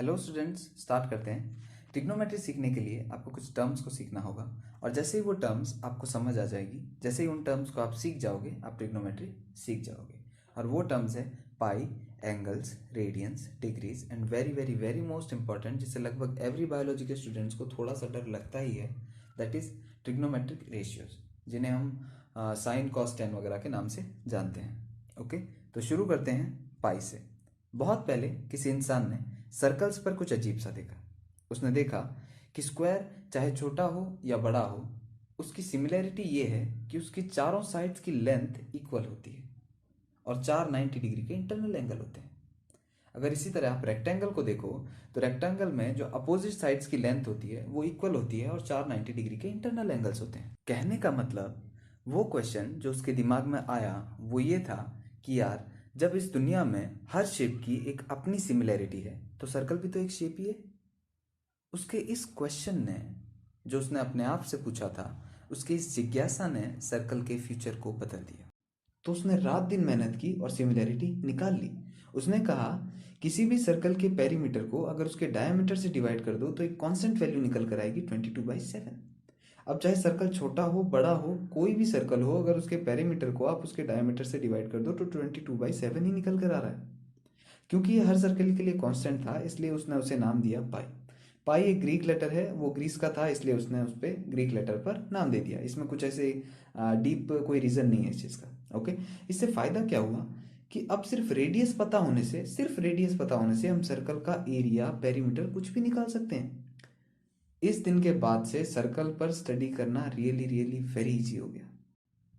Hello students, start करते हैं। Trigonometry सीखने के लिए आपको कुछ टर्म्स को सीखना होगा और जैसे ही वो टर्म्स आपको समझ आ जाएगी, जैसे ही उन टर्म्स को आप सीख जाओगे, आप ट्रिग्नोमेट्री सीख जाओगे। और वो टर्म्स है pi, angles, radians, degrees and very very very most important, जिससे लगभग एवरी बायोलॉजी के स्टूडेंट्स को थोड़ा सा डर लगता ही है, दैट इज ट्रिग्नोमेट्रिक रेशियोज, जिन्हें हम साइन कॉस टेन वगैरह के नाम से जानते हैं। ओके, तो शुरू करते हैं पाई से। बहुत पहले किसी इंसान ने सर्कल्स पर कुछ अजीब सा देखा। उसने देखा कि स्क्वायर चाहे छोटा हो या बड़ा हो, उसकी सिमिलैरिटी ये है कि उसकी चारों साइड्स की लेंथ इक्वल होती है और चार 90 डिग्री के इंटरनल एंगल होते हैं। अगर इसी तरह आप रेक्टेंगल को देखो तो रेक्टेंगल में जो अपोजिट साइड्स की लेंथ होती है वो इक्वल होती है और चार 90 डिग्री के इंटरनल एंगल्स होते हैं। कहने का मतलब, वो क्वेश्चन जो उसके दिमाग में आया वो ये था कि यार, जब इस दुनिया में हर शेप की एक अपनी सिमिलैरिटी है तो सर्कल भी तो एक शेप ही है। उसके इस क्वेश्चन ने, जो उसने अपने आप से पूछा था, उसकी इस जिज्ञासा ने सर्कल के फ्यूचर को बदल दिया। तो उसने रात दिन मेहनत की और सिमिलैरिटी निकाल ली। उसने कहा किसी भी सर्कल के पेरीमीटर को अगर उसके डायमीटर से डिवाइड कर दो तो एक कांस्टेंट वैल्यू निकल कर आएगी 22/7। अब चाहे सर्कल छोटा हो बड़ा हो, कोई भी सर्कल हो, अगर उसके पेरीमीटर को आप उसके डायमीटर से डिवाइड कर दो तो 22/7 ही निकल कर आ रहा है। क्योंकि ये हर सर्कल के लिए कांस्टेंट था, इसलिए उसने उसे नाम दिया पाई। पाई एक ग्रीक लेटर है, वो ग्रीस का था, इसलिए उसने उस पर ग्रीक लेटर पर नाम दे दिया। इसमें कुछ ऐसे डीप कोई रीज़न नहीं है इस चीज़ का। ओके, इससे फ़ायदा क्या हुआ कि अब सिर्फ रेडियस पता होने से हम सर्कल का एरिया, पेरीमीटर कुछ भी निकाल सकते हैं। इस दिन के बाद से सर्कल पर स्टडी करना रियली रियली वेरी इजी हो गया।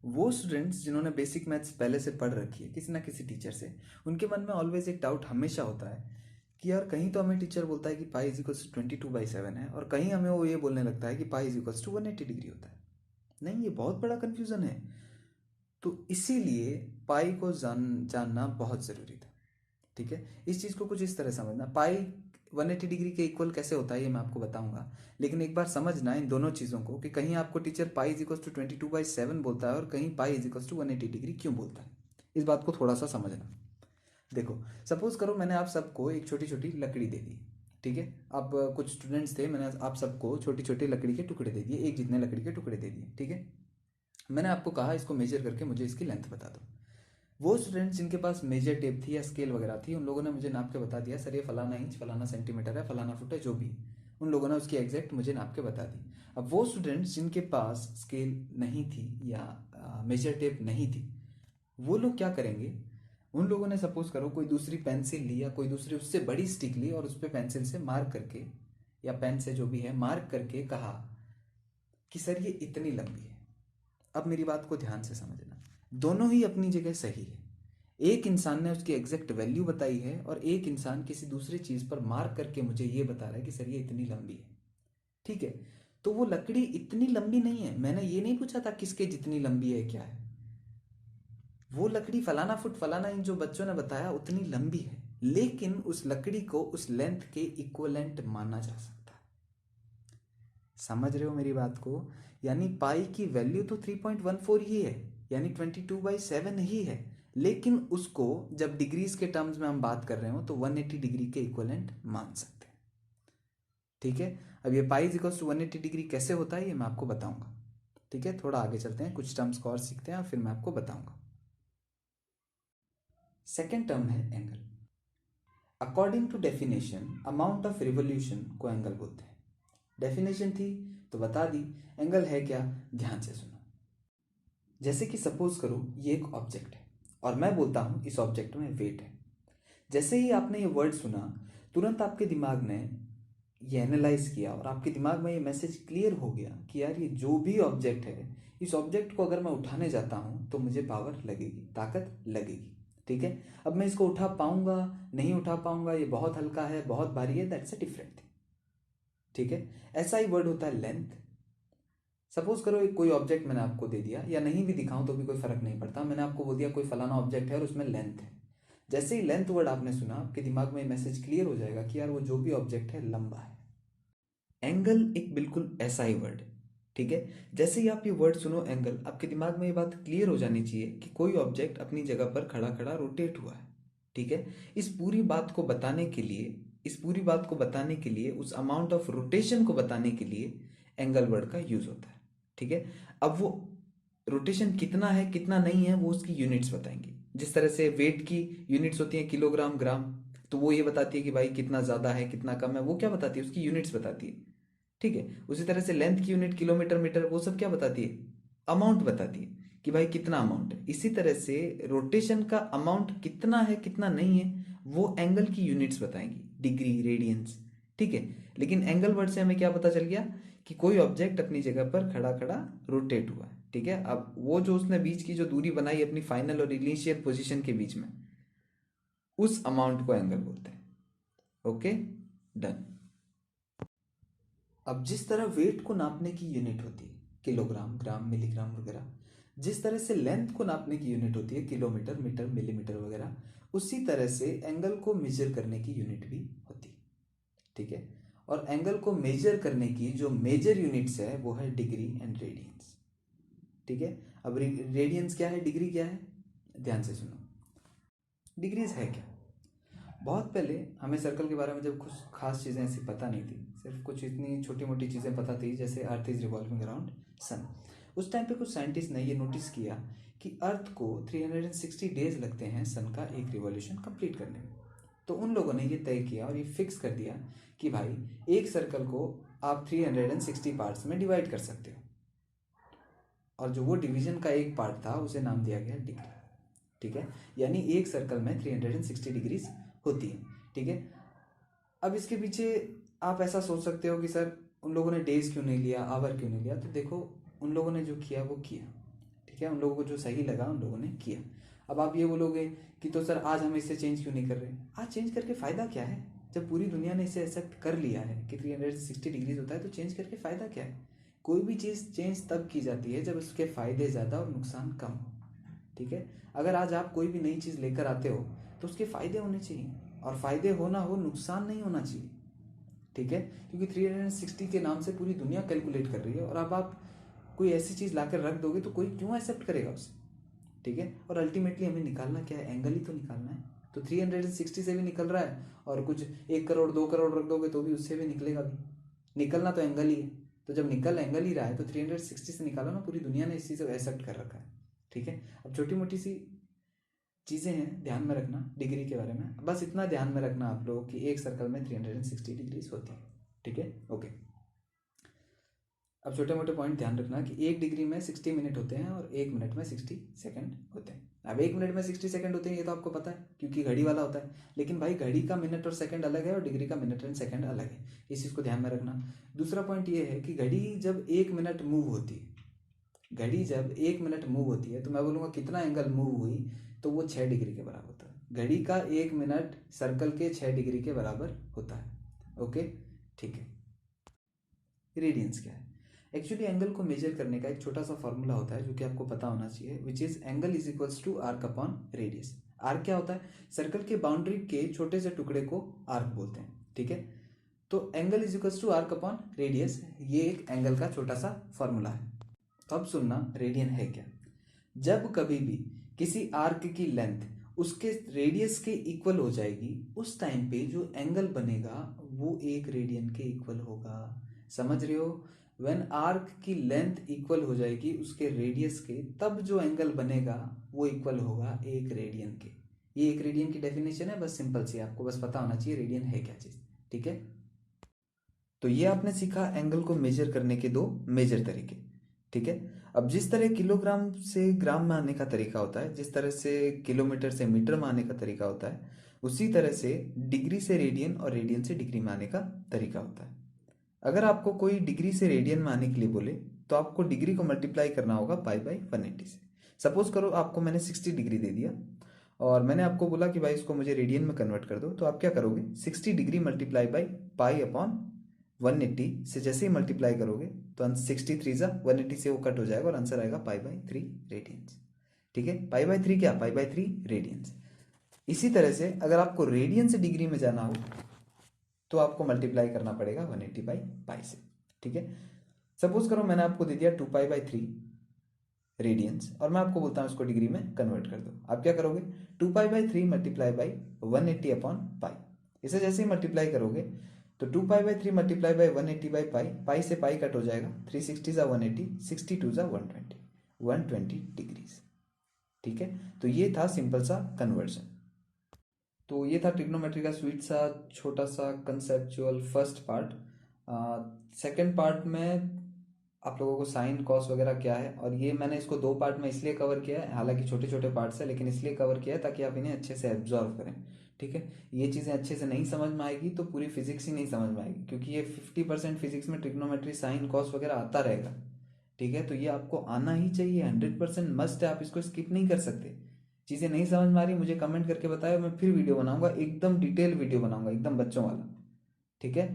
वो स्टूडेंट्स जिन्होंने बेसिक मैथ्स पहले से पढ़ रखी है किसी ना किसी टीचर से, उनके मन में ऑलवेज एक डाउट हमेशा होता है कि यार, कहीं तो हमें टीचर बोलता है कि पाई इज इक्वल्स टू 22/7 है और कहीं हमें वो ये बोलने लगता है कि pi is equals to 180 degree होता है। नहीं, ये बहुत बड़ा कन्फ्यूज़न है। तो इसीलिए पाई को जानना बहुत ज़रूरी था। ठीक है, इस चीज़ को कुछ इस तरह समझना, पाई 180 डिग्री के इक्वल कैसे होता है ये मैं आपको बताऊंगा, लेकिन एक बार समझना इन दोनों चीज़ों को कि कहीं आपको teacher pi is equal to 22/7 बोलता है और कहीं pi is equal to 180 degree क्यों बोलता है। इस बात को थोड़ा सा समझना। देखो, सपोज करो मैंने आप सबको एक छोटी छोटी लकड़ी दे दी। ठीक है, अब कुछ स्टूडेंट्स थे, मैंने आप सबको छोटी छोटी लकड़ी के टुकड़े दे दिए, एक जितने लकड़ी के टुकड़े दे दिए। ठीक है, मैंने आपको कहा इसको मेजर करके मुझे इसकी लेंथ बता दो। वो स्टूडेंट्स जिनके पास मेजर टेप थी या स्केल वगैरह थी, उन लोगों ने मुझे नाप के बता दिया, सर ये फलाना इंच, फलाना सेंटीमीटर है, फलाना फुट है, जो भी। उन लोगों ने उसकी एग्जैक्ट मुझे नाप के बता दी। अब वो स्टूडेंट्स जिनके पास स्केल नहीं थी या मेजर टेप नहीं थी, वो लोग क्या करेंगे, उन लोगों ने सपोज करो कोई दूसरी पेंसिल ली या कोई दूसरी उससे बड़ी स्टिक ली और उस पर पेंसिल से मार्क करके या पेन से जो भी है मार्क करके कहा कि सर ये इतनी लंबी है। अब मेरी बात को ध्यान से समझना, दोनों ही अपनी जगह सही है। एक इंसान ने उसकी एग्जैक्ट वैल्यू बताई है और एक इंसान किसी दूसरी चीज पर मार्क करके मुझे ये बता रहा है कि सर ये इतनी लंबी है। ठीक है, तो वो लकड़ी इतनी लंबी नहीं है। मैंने ये नहीं पूछा था किसके जितनी लंबी है क्या है। वो लकड़ी फलाना फुट फलाना इंच जो बच्चों ने बताया उतनी लंबी है, लेकिन उस लकड़ी को उस लेंथ के इक्वलेंट माना जा सकता है। समझ रहे हो मेरी बात को? यानी पाई की वैल्यू तो 3.14 ही है, यानी 22/7 ही है, लेकिन उसको जब डिग्रीज के टर्म्स में हम बात कर रहे हो तो 180 डिग्री के इक्वलेंट मान सकते हैं। ठीक है, अब ये pi is equals to 180 degree कैसे होता है ये मैं आपको बताऊंगा। ठीक है, थोड़ा आगे चलते हैं, कुछ टर्म्स को और सीखते हैं और फिर मैं आपको बताऊंगा। सेकेंड टर्म है angle. According to definition, amount of revolution को एंगल बोलते हैं। डेफिनेशन थी तो बता दी, एंगल है क्या, ध्यान से सुनो। जैसे कि सपोज करो ये एक ऑब्जेक्ट है और मैं बोलता हूं इस ऑब्जेक्ट में वेट है। जैसे ही आपने ये वर्ड सुना, तुरंत आपके दिमाग ने ये एनालाइज किया और आपके दिमाग में ये मैसेज क्लियर हो गया कि यार, ये जो भी ऑब्जेक्ट है, इस ऑब्जेक्ट को अगर मैं उठाने जाता हूं तो मुझे पावर लगेगी, ताकत लगेगी। ठीक है, अब मैं इसको उठा पाऊंगा नहीं उठा पाऊंगा, ये बहुत हल्का है बहुत भारी है, दैट्स अ डिफरेंट थिंग। ठीक है, ऐसा ही वर्ड होता है लेंथ। सपोज करो एक कोई ऑब्जेक्ट मैंने आपको दे दिया, या नहीं भी दिखाऊं तो भी कोई फर्क नहीं पड़ता, मैंने आपको बोल दिया कोई फलाना ऑब्जेक्ट है और उसमें लेंथ है। जैसे ही लेंथ वर्ड आपने सुना, आपके दिमाग में मैसेज क्लियर हो जाएगा कि यार वो जो भी ऑब्जेक्ट है लंबा है। एंगल एक बिल्कुल ऐसा ही वर्ड है। ठीक है, जैसे ही आप ये वर्ड सुनो एंगल, आपके दिमाग में ये बात क्लियर हो जानी चाहिए कि कोई ऑब्जेक्ट अपनी जगह पर खड़ा खड़ा रोटेट हुआ है। ठीक है, इस पूरी बात को बताने के लिए इस पूरी बात को बताने के लिए, उस अमाउंट ऑफ रोटेशन को बताने के लिए एंगल वर्ड का यूज होता है। ठीक है, अब वो रोटेशन कितना है कितना नहीं है वो उसकी यूनिट्स बताएंगे। जिस तरह से वेट की यूनिट्स होती हैं किलोग्राम, ग्राम, तो वो ये बताती है कि भाई कितना ज़्यादा है कितना कम है, वो क्या बताती है, उसकी यूनिट्स बताती है। ठीक है, उसी तरह से लेंथ की यूनिट किलोमीटर, मीटर, वो सब क्या बताती है, अमाउंट बताती है कि भाई कितना अमाउंट है। इसी तरह से रोटेशन का अमाउंट कितना है कितना नहीं है वो एंगल की यूनिट्स बताएंगी, डिग्री, रेडियंस। ठीक है, लेकिन एंगल वर्ड से हमें क्या पता चल गया कि कोई ऑब्जेक्ट अपनी जगह पर खड़ा खड़ा रोटेट हुआ है। ठीक है, अब वो जो उसने बीच की जो दूरी बनाई अपनी फाइनल और इनिशियल पोजीशन के बीच में, उस अमाउंट को एंगल बोलते हैं। Okay, done. अब जिस तरह वेट को नापने की यूनिट होती है किलोग्राम, ग्राम, मिलीग्राम वगैरह, जिस तरह से लेंथ को नापने की यूनिट होती है किलोमीटर, मीटर, मिलीमीटर वगैरह, उसी तरह से एंगल को मेजर करने की यूनिट भी होती है। ठीक है, और एंगल को मेजर करने की जो मेजर यूनिट्स है वो है डिग्री एंड रेडियंस। ठीक है, अब रेडियंस क्या है, डिग्री क्या है, ध्यान से सुनो। डिग्रीज है क्या, बहुत पहले हमें सर्कल के बारे में जब कुछ खास चीज़ें ऐसी पता नहीं थी, सिर्फ कुछ इतनी छोटी मोटी चीज़ें पता थी जैसे earth is revolving around sun, उस टाइम पे कुछ साइंटिस्ट ने ये नोटिस किया कि अर्थ को 360 डेज लगते हैं सन का एक रिवॉल्यूशन कंप्लीट करने में। तो उन लोगों ने ये तय किया और ये फिक्स कर दिया कि भाई एक सर्कल को आप 360 पार्ट्स में डिवाइड कर सकते हो, और जो वो डिवीजन का एक पार्ट था उसे नाम दिया गया डिग्री। ठीक है, यानी एक सर्कल में 360 डिग्रीज होती है। ठीक है, अब इसके पीछे आप ऐसा सोच सकते हो कि सर उन लोगों ने डेज क्यों नहीं लिया, आवर क्यों नहीं लिया, तो देखो उन लोगों ने जो किया वो किया। ठीक है, उन लोगों को जो सही लगा उन लोगों ने किया। अब आप ये बोलोगे कि तो सर आज हम इसे चेंज क्यों नहीं कर रहे, आज चेंज करके फ़ायदा क्या है, जब पूरी दुनिया ने इसे एक्सेप्ट कर लिया है कि 360 डिग्रीज होता है तो चेंज करके फ़ायदा क्या है। कोई भी चीज़ चेंज तब की जाती है जब उसके फ़ायदे ज़्यादा और नुकसान कम हो। ठीक है, अगर आज आप कोई भी नई चीज़ लेकर आते हो तो उसके फ़ायदे होने चाहिए, और फ़ायदे होना हो, नुकसान नहीं होना चाहिए। ठीक है, क्योंकि 360 के नाम से पूरी दुनिया कैलकुलेट कर रही है, और अब आप कोई ऐसी चीज़ लाकर रख दोगे तो कोई क्यों एक्सेप्ट करेगा उसे। ठीक है, और अल्टीमेटली हमें निकालना क्या है, एंगल ही तो निकालना है। तो 360 से भी निकल रहा है, और कुछ 1 करोड़ 2 करोड़ रख दोगे तो भी उससे भी निकलेगा भी, निकलना तो एंगल ही है। तो जब निकल एंगल ही रहा है तो 360 से निकालो ना, पूरी दुनिया ने इस चीज़ को एक्सेप्ट कर रखा है। ठीक है, अब छोटी मोटी सी चीज़ें हैं ध्यान में रखना डिग्री के बारे में, बस इतना ध्यान में रखना आप लोग कि एक सर्कल में 360 डिग्रीज होती है। ठीक है, ओके। अब छोटे मोटे पॉइंट ध्यान रखना कि 1 डिग्री में 60 मिनट होते हैं और 1 मिनट में 60 सेकंड होते हैं। अब 1 मिनट में 60 सेकंड होते हैं ये तो आपको पता है क्योंकि घड़ी वाला होता है, लेकिन भाई घड़ी का मिनट और सेकंड अलग है और डिग्री का मिनट एंड सेकंड अलग है, इस चीज़ को ध्यान में रखना। दूसरा पॉइंट ये है कि घड़ी जब 1 मिनट मूव होती है, घड़ी जब 1 मिनट मूव होती है तो मैं बोलूँगा कितना एंगल मूव हुई, तो वो 6 डिग्री के बराबर होता है। घड़ी का 1 मिनट सर्कल के 6 डिग्री के बराबर होता है। ओके, ठीक है। रेडियंस क्या है, एक्चुअली एंगल को मेजर करने का एक छोटा सा फॉर्मूला होता है जो कि आपको पता होना चाहिए, which is angle is equals to arc upon radius. Arc क्या होता है, सर्कल के बाउंड्री के छोटे से टुकड़े को आर्क बोलते हैं। ठीक है, तो angle is equals to arc upon radius, ये एक एंगल का छोटा सा फॉर्मूला है। तो अब सुनना रेडियन है क्या। जब कभी भी किसी आर्क की लेंथ उसके रेडियस के इक्वल हो जाएगी, उस टाइम पे जो एंगल बनेगा वो 1 रेडियन के इक्वल होगा। समझ रहे हो, व्हेन आर्क की लेंथ इक्वल हो जाएगी उसके रेडियस के, तब जो एंगल बनेगा वो इक्वल होगा 1 रेडियन के। ये 1 रेडियन की डेफिनेशन है, बस सिंपल सी, आपको बस पता होना चाहिए रेडियन है क्या चीज। ठीक है, तो ये आपने सीखा एंगल को मेजर करने के 2 मेजर तरीके। ठीक है, अब जिस तरह किलोग्राम से ग्राम में आने का तरीका होता है, जिस तरह से किलोमीटर से मीटर में आने का तरीका होता है, उसी तरह से डिग्री से रेडियन और रेडियन से डिग्री में आने का तरीका होता है। अगर आपको कोई डिग्री से रेडियन में आने के लिए बोले तो आपको डिग्री को मल्टीप्लाई करना होगा पाई बाई 180 से। सपोज करो आपको मैंने 60 डिग्री दे दिया और मैंने आपको बोला कि भाई इसको मुझे रेडियन में कन्वर्ट कर दो, तो आप क्या करोगे, 60 degree multiply by pi upon 180 से जैसे ही मल्टीप्लाई करोगे तो 63 जा 180 से वो कट हो जाएगा और आंसर आएगा पाई बाई 3 रेडियंस। ठीक है, पाई बाई 3 क्या, पाई बाई 3 रेडियंस। इसी तरह से अगर आपको रेडियन से डिग्री में जाना हो तो आपको मल्टीप्लाई करना पड़ेगा 180 बाई पाई से। ठीक है, सपोज करो मैंने आपको दे दिया 2 पाई बाई 3 रेडियंस और मैं आपको बोलता हूँ इसको डिग्री में कन्वर्ट कर दो, आप क्या करोगे, 2 pi by 3 multiply by 180 upon pi, इसे जैसे ही मल्टीप्लाई करोगे तो 2 पाई/3 मल्टीप्लाई बाई 180 बाई पाई, पाई से पाई कट हो जाएगा, 360 ज़ा 180, 62 ज़ा 120, 120 डिग्रीज। ठीक है, तो ये था सिंपल सा कन्वर्जन। तो ये था ट्रिग्नोमेट्री का स्वीट सा छोटा सा conceptual first part. Second part में आप लोगों को साइन कॉस वगैरह क्या है, और ये मैंने इसको 2 पार्ट में इसलिए कवर किया है, हालांकि छोटे छोटे पार्ट्स है लेकिन इसलिए कवर किया है ताकि आप इन्हें अच्छे से एब्जॉर्व करें। ठीक है, ये चीज़ें अच्छे से नहीं समझ में आएगी तो पूरी फिजिक्स ही नहीं समझ में आएगी, क्योंकि ये 50% फिजिक्स में ट्रिग्नोमेट्री साइन कॉस वगैरह आता रहेगा। ठीक है, तो ये आपको आना ही चाहिए, 100% मस्ट है, आप इसको स्किप नहीं कर सकते। चीज़ें नहीं समझ में आ रही मुझे कमेंट करके बताओ, मैं फिर वीडियो बनाऊंगा, एकदम डिटेल वीडियो बनाऊंगा, एकदम बच्चों वाला। ठीक है,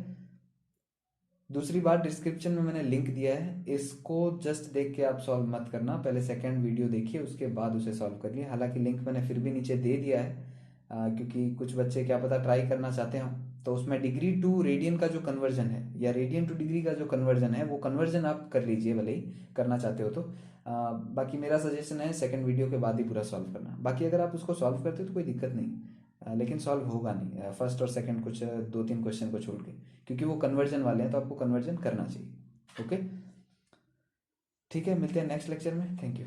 दूसरी बात, डिस्क्रिप्शन में मैंने लिंक दिया है, इसको जस्ट देख के आप सॉल्व मत करना, पहले सेकंड वीडियो देखिए उसके बाद उसे सॉल्व करिए। हालांकि लिंक मैंने फिर भी नीचे दे दिया है, क्योंकि कुछ बच्चे क्या पता ट्राई करना चाहते हो, तो उसमें डिग्री टू रेडियन का जो कन्वर्जन है या रेडियन टू डिग्री का जो कन्वर्जन है वो कन्वर्जन आप कर लीजिए, भले ही करना चाहते हो तो। बाकी मेरा सजेशन है सेकंड वीडियो के बाद ही पूरा सॉल्व करना। बाकी अगर आप उसको सॉल्व करते हो तो कोई दिक्कत नहीं, लेकिन सॉल्व होगा नहीं फर्स्ट और सेकंड कुछ 2-3 क्वेश्चन को छोड़ के, क्योंकि वो कन्वर्जन वाले हैं तो आपको कन्वर्जन करना चाहिए। ओके, ठीक है, मिलते हैं नेक्स्ट लेक्चर में। Thank you.